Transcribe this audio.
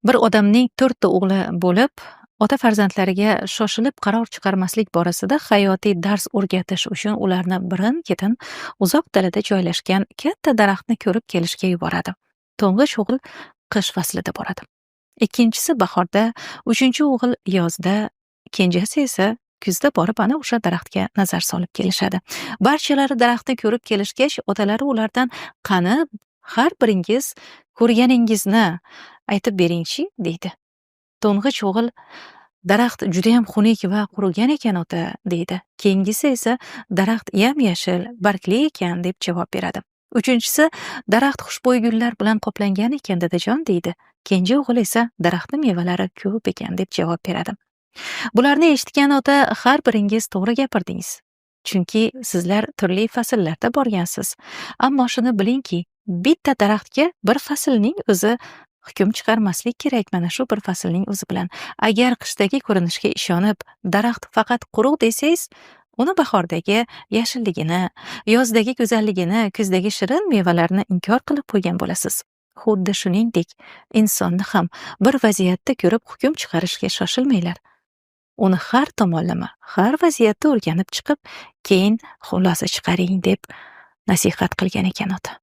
Bir odamning 4 ta o'g'li bo'lib, ota farzandlariga shoshilib qaror chiqarmaslik borasida hayotiy dars o'rgatish uchun ularni birin-ketin uzoq dalada joylashgan katta daraxtni ko'rib kelishga yuboradi. To'ng'ich o'g'il qish faslida boradi. Ikkinchisi bahorda, uchinchi o'g'il yozda, kenjasi esa kuzda borib ana o'sha daraxtga nazar solib kelishadi. Barchalari daraxtni ko'rib kelishgach, otalari ulardan qani har biringiz ko'rganingizni aytib beringchi deydi. To'ng'ich o'g'il daraxt judayam xunuk va qurigan ekan ota deydi. Keyingisi esa daraxt yam-yashil, bargli ekan deb javob beradi. Uchinchisi daraxt xushbo'y gullar bilan qoplangan ekan dadajon deydi. Kenja o'g'il esa daraxtning mevalari ko'p ekan deb javob beradi. Bularni eshitgan ota har biringiz to'g'ri gapirdingiz. Chunki sizlar turli fasllarda borgansiz. Ammo shuni bilingki, bitta daraxtga bir faslning o'zi hukm chiqarmaslik kerak mana shu bir faslning o'zi bilan. Agar qishdagi ko'rinishga ishonib, daraxt faqat quruq desangiz, uni bahordagi yashilligini, yozdagi go'zalligini, kuzdagi shirin mevalarni inkor qilib qo'ygan bo'lasiz. Xuddi shuningdek, insonni ham bir vaziyatda ko'rib hukm chiqarishga shoshilmanglar. Uni har tomonlama, har vaziyatda o'rganib chiqib, keyin xulosa chiqaring deb nasihat qilgan ekan ota.